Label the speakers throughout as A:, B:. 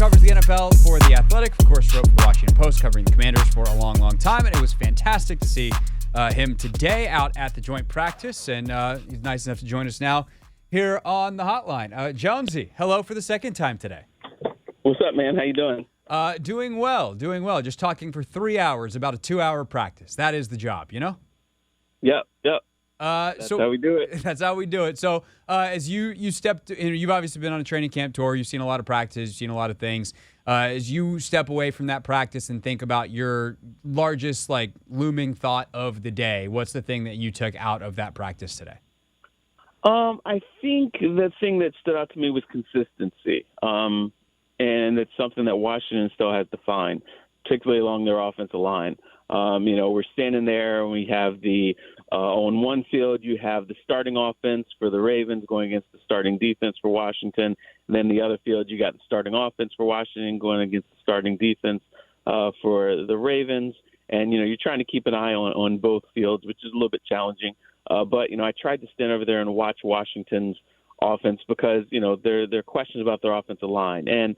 A: covers the NFL for The Athletic. Of course, wrote for the Washington Post, covering the Commanders for a long, long time. And it was fantastic to see him today out at the joint practice. And he's nice enough to join us now here on the hotline. Jonesy, hello for the second time today.
B: What's up, man? How you doing?
A: Doing well. Just talking for 3 hours about a 2-hour practice. That is the job, you know?
B: Yep.
A: That's
B: how we do it.
A: That's how we do it. So as you stepped, you've obviously been on a training camp tour. You've seen a lot of practice. You've seen a lot of things. As you step away from that practice and think about your largest, looming thought of the day, what's the thing that you took out of that practice today?
B: I think the thing that stood out to me was consistency. And it's something that Washington still has to find, particularly along their offensive line. We're standing there and we have on one field, you have the starting offense for the Ravens going against the starting defense for Washington. And then the other field, you got the starting offense for Washington going against the starting defense for the Ravens. And, you're trying to keep an eye on both fields, which is a little bit challenging. But I tried to stand over there and watch Washington's offense because, there are questions about their offensive line. And,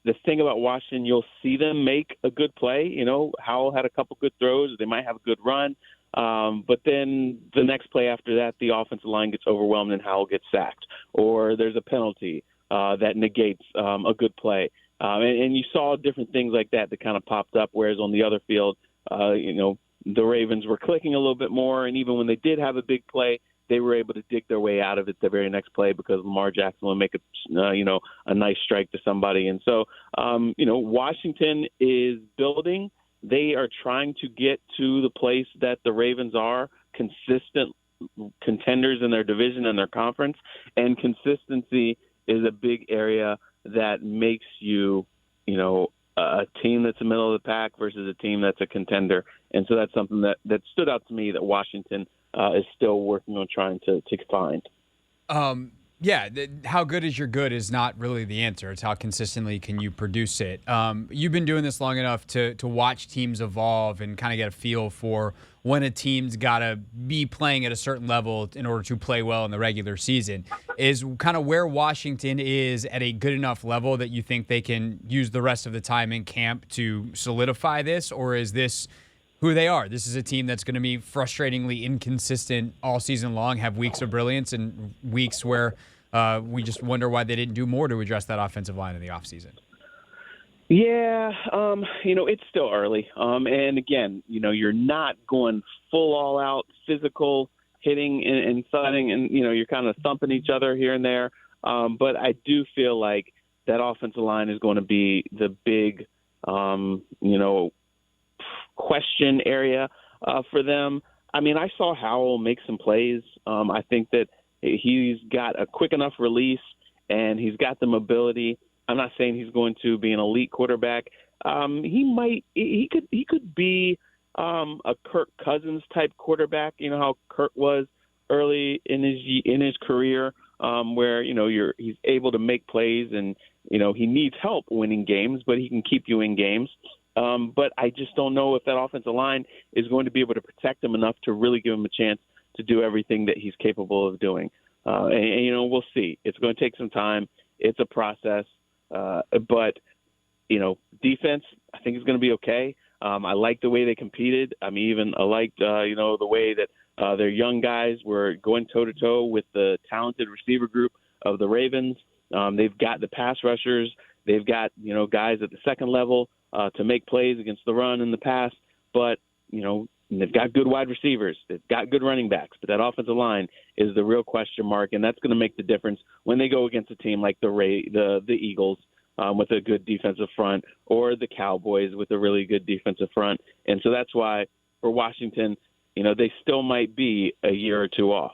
B: the thing about Washington, you'll see them make a good play. Howell had a couple good throws. They might have a good run. But then the next play after that, the offensive line gets overwhelmed and Howell gets sacked. Or there's a penalty that negates a good play. And you saw different things like that kind of popped up, whereas on the other field, the Ravens were clicking a little bit more. And even when they did have a big play, they were able to dig their way out of it the very next play because Lamar Jackson will make a nice strike to somebody. And so, Washington is building. They are trying to get to the place that the Ravens are, consistent contenders in their division and their conference. And consistency is a big area that makes you, a team that's the middle of the pack versus a team that's a contender. And so that's something that stood out to me that Washington is still working on trying to find.
A: How good is your good is not really the answer. It's how consistently can you produce it. You've been doing this long enough to watch teams evolve and kind of get a feel for when a team's got to be playing at a certain level in order to play well in the regular season. Is kind of where Washington is at a good enough level that you think they can use the rest of the time in camp to solidify this, or is this who they are? This is a team that's going to be frustratingly inconsistent all season long, have weeks of brilliance and weeks where we just wonder why they didn't do more to address that offensive line in the offseason.
B: Yeah, it's still early. And again, you're not going full all out physical hitting and thudding and, you're kind of thumping each other here and there. But I do feel like that offensive line is going to be the big, question area for them. I mean, I saw Howell make some plays. I think that he's got a quick enough release and he's got the mobility. I'm not saying he's going to be an elite quarterback. He could be a Kirk Cousins type quarterback. You know how Kirk was early in his career, where he's able to make plays and he needs help winning games, but he can keep you in games. But I just don't know if that offensive line is going to be able to protect him enough to really give him a chance to do everything that he's capable of doing. And we'll see. It's going to take some time. It's a process. But defense, I think is going to be okay. I like the way they competed. I liked, the way that their young guys were going toe-to-toe with the talented receiver group of the Ravens. They've got the pass rushers. They've got, guys at the second level to make plays against the run in the pass. But, they've got good wide receivers. They've got good running backs. But that offensive line is the real question mark, and that's going to make the difference when they go against a team like the Eagles with a good defensive front, or the Cowboys with a really good defensive front. And so that's why for Washington, they still might be a year or two off.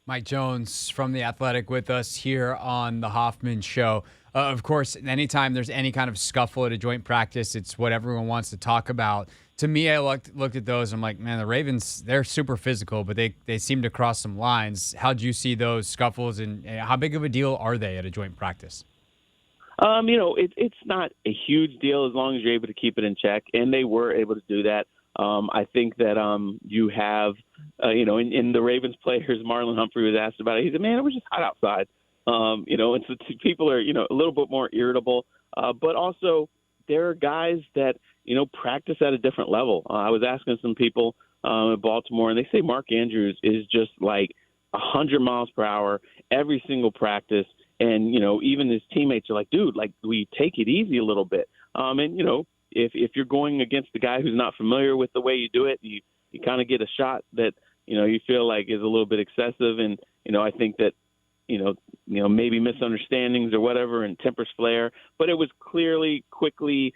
A: Mike Jones from The Athletic with us here on the Hoffman Show. Of course, anytime there's any kind of scuffle at a joint practice, it's what everyone wants to talk about. To me, I looked at those. I'm like, man, the Ravens, they're super physical, but they seem to cross some lines. How'd you see those scuffles, and how big of a deal are they at a joint practice?
B: It's not a huge deal as long as you're able to keep it in check, and they were able to do that. I think that you have, in the Ravens players, Marlon Humphrey was asked about it. He said, man, it was just hot outside. And so people are, a little bit more irritable. But also, there are guys that, practice at a different level. I was asking some people in Baltimore, and they say Mark Andrews is just like 100 miles per hour every single practice. And, even his teammates are like, dude, like, we take it easy a little bit. If you're going against a guy who's not familiar with the way you do it, you kind of get a shot that, you feel like is a little bit excessive. And, I think that, maybe misunderstandings or whatever and tempers flare, but it was quickly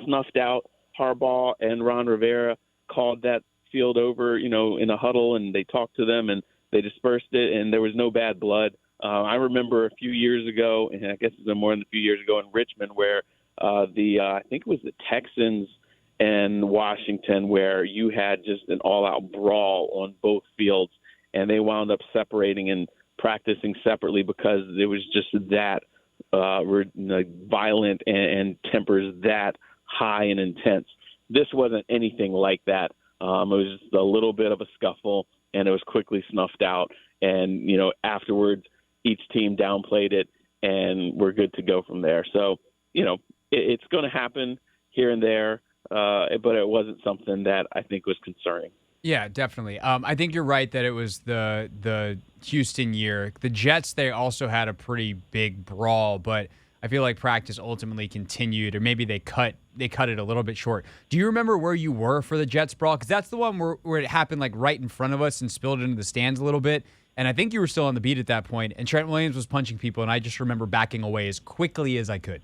B: snuffed out. Harbaugh and Ron Rivera called that field over, in a huddle, and they talked to them and they dispersed it, and there was no bad blood. I remember a few years ago, and I guess it's been more than a few years ago in Richmond, where I think it was the Texans and Washington, where you had just an all-out brawl on both fields, and they wound up separating and practicing separately because it was just that violent and tempers that high and intense. This wasn't anything like that. It was just a little bit of a scuffle, and it was quickly snuffed out. And, afterwards, each team downplayed it, and we're good to go from there. So, it's going to happen here and there, but it wasn't something that I think was concerning.
A: Yeah, definitely. I think you're right that it was the Houston year. The Jets, they also had a pretty big brawl, but I feel like practice ultimately continued, or maybe they cut it a little bit short. Do you remember where you were for the Jets brawl? Because that's the one where it happened like right in front of us and spilled into the stands a little bit. And I think you were still on the beat at that point, and Trent Williams was punching people, and I just remember backing away as quickly as I could.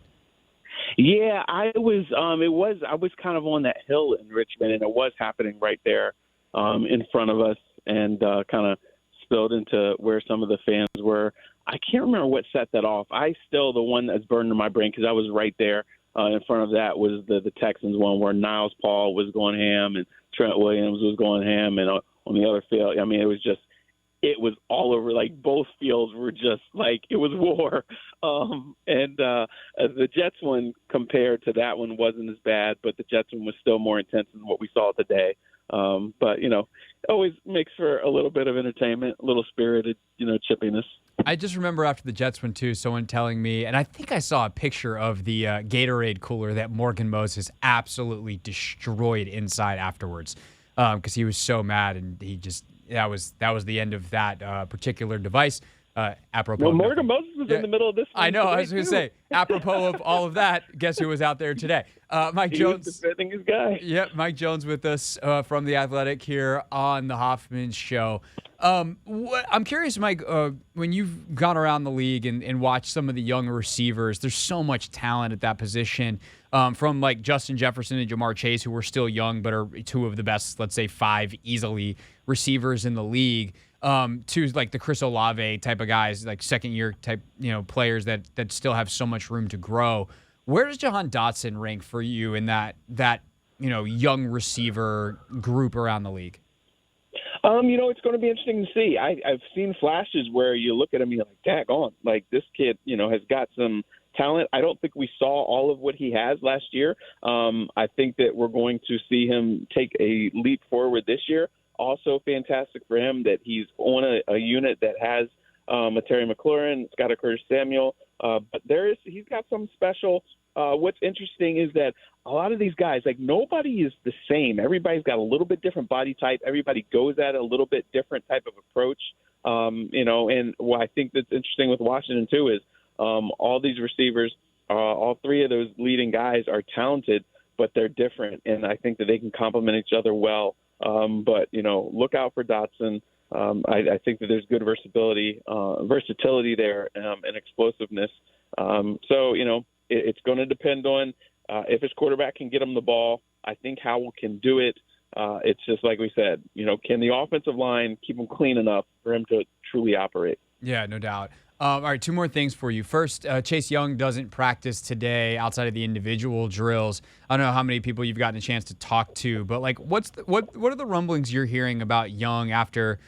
B: Yeah, I was. I was kind of on that hill in Richmond, and it was happening right there in front of us, and kind of spilled into where some of the fans were. I can't remember what set that off. The one that's burned in my brain because I was right there in front of that was the Texans one where Niles Paul was going ham and Trent Williams was going ham, and on the other field, I mean, it was all over. Like both fields were just like it was war. And the Jets one compared to that one wasn't as bad, but the Jets one was still more intense than what we saw today. But it always makes for a little bit of entertainment, a little spirited, chippiness.
A: I just remember after the Jets one too, someone telling me, and I think I saw a picture of the Gatorade cooler that Morgan Moses absolutely destroyed inside afterwards, because he was so mad, and he just that was the end of that particular device. Apropos.
B: Well, Morgan Moses was in the middle of this one.
A: I know. I was going to say, apropos of all of that, guess who was out there today? Mike Jones.
B: Was defending his guy.
A: Yep, Mike Jones with us from The Athletic here on the Hoffman Show. I'm curious, Mike, when you've gone around the league and watched some of the young receivers, there's so much talent at that position, from like Justin Jefferson and Jamar Chase, who are still young but are two of the best, let's say 5 easily receivers in the league, to like the Chris Olave type of guys, like second-year type players that still have so much room to grow. Where does Jahan Dotson rank for you in that young receiver group around the league?
B: It's going to be interesting to see. I've seen flashes where you look at him and you're like, daggone, like this kid, has got some talent. I don't think we saw all of what he has last year. I think that we're going to see him take a leap forward this year. Also fantastic for him that he's on a unit that has a Terry McLaurin, it's got a Curtis Samuel, but he's got something special. What's interesting is that a lot of these guys, like nobody is the same. Everybody's got a little bit different body type. Everybody goes at a little bit different type of approach. And what I think that's interesting with Washington too is all these receivers, all 3 of those leading guys are talented, but they're different. And I think that they can complement each other well. But look out for Dotson. I think that there's good versatility there, and explosiveness. So it's going to depend on if his quarterback can get him the ball. I think Howell can do it. It's just like we said, can the offensive line keep him clean enough for him to truly operate? Yeah,
A: no doubt. All right, 2 more things for you. First, Chase Young doesn't practice today outside of the individual drills. I don't know how many people you've gotten a chance to talk to, but like, what are the rumblings you're hearing about Young after,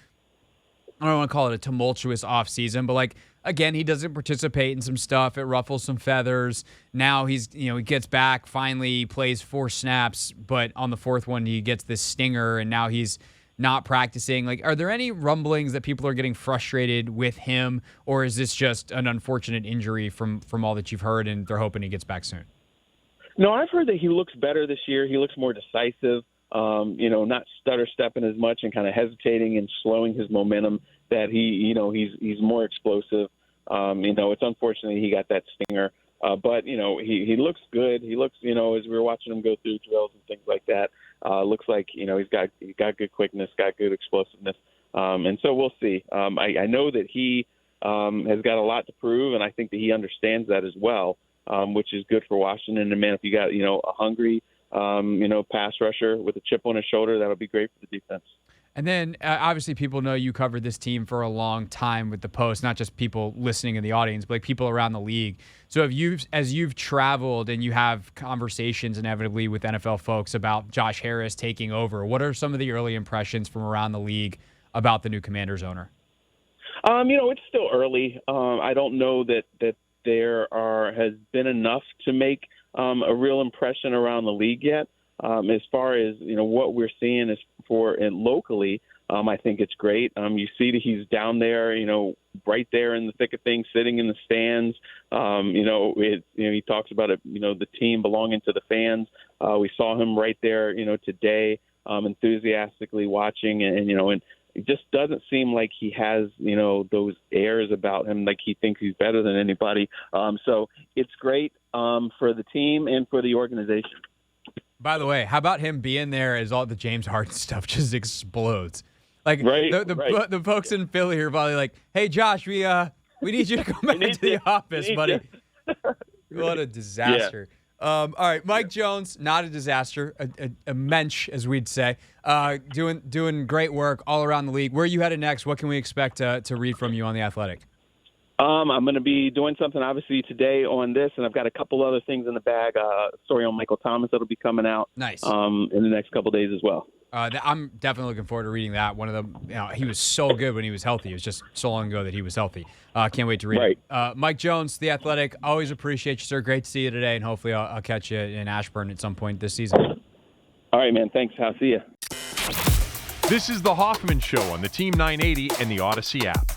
A: I don't want to call it a tumultuous offseason, but like, again, he doesn't participate in some stuff. It ruffles some feathers. Now he gets back, finally plays 4 snaps, but on the 4th one, he gets this stinger, and now he's not practicing. Like, are there any rumblings that people are getting frustrated with him, or is this just an unfortunate injury from all that you've heard and they're hoping he gets back soon?
B: No, I've heard that he looks better this year. He looks more decisive, not stutter stepping as much and kind of hesitating and slowing his momentum, that he's more explosive. It's unfortunately he got that stinger. But he looks good. He looks, as we were watching him go through drills and things like that, looks like, he's got good quickness, got good explosiveness. And so we'll see. I know that he has got a lot to prove, and I think that he understands that as well, which is good for Washington. And, man, if you got, a hungry, pass rusher with a chip on his shoulder, that'll be great for the defense.
A: And then, obviously, people know you covered this team for a long time with the Post, not just people listening in the audience, but like people around the league. So as you've traveled and you have conversations inevitably with NFL folks about Josh Harris taking over, what are some of the early impressions from around the league about the new Commanders owner?
B: It's still early. I don't know that there has been enough to make a real impression around the league yet. As far as what we're seeing is locally, I think it's great. You see that he's down there, right there in the thick of things, sitting in the stands. He talks about it, the team belonging to the fans. We saw him right there, today, enthusiastically watching, and it just doesn't seem like he has, those airs about him, like he thinks he's better than anybody. So it's great for the team and for the organization.
A: By the way, how about him being there as all the James Harden stuff just explodes? Like,
B: right,
A: the folks in Philly are probably like, "Hey, Josh, we need you to come back to the office, buddy." What a disaster. Yeah. All right, Mike Jones, not a disaster, a mensch, as we'd say, doing great work all around the league. Where are you headed next? What can we expect to read from you on The Athletic?
B: I'm going to be doing something, obviously, today on this, and I've got a couple other things in the bag. Story on Michael Thomas that'll be coming out
A: nice
B: in the next couple days as well.
A: I'm definitely looking forward to reading that. One of them, he was so good when he was healthy. It was just so long ago that he was healthy. Can't wait to read it. Mike Jones, The Athletic, always appreciate you, sir. Great to see you today, and hopefully I'll catch you in Ashburn at some point this season.
B: All right, man. Thanks. I'll see you.
C: This is The Hoffman Show on the Team 980 and the Odyssey app.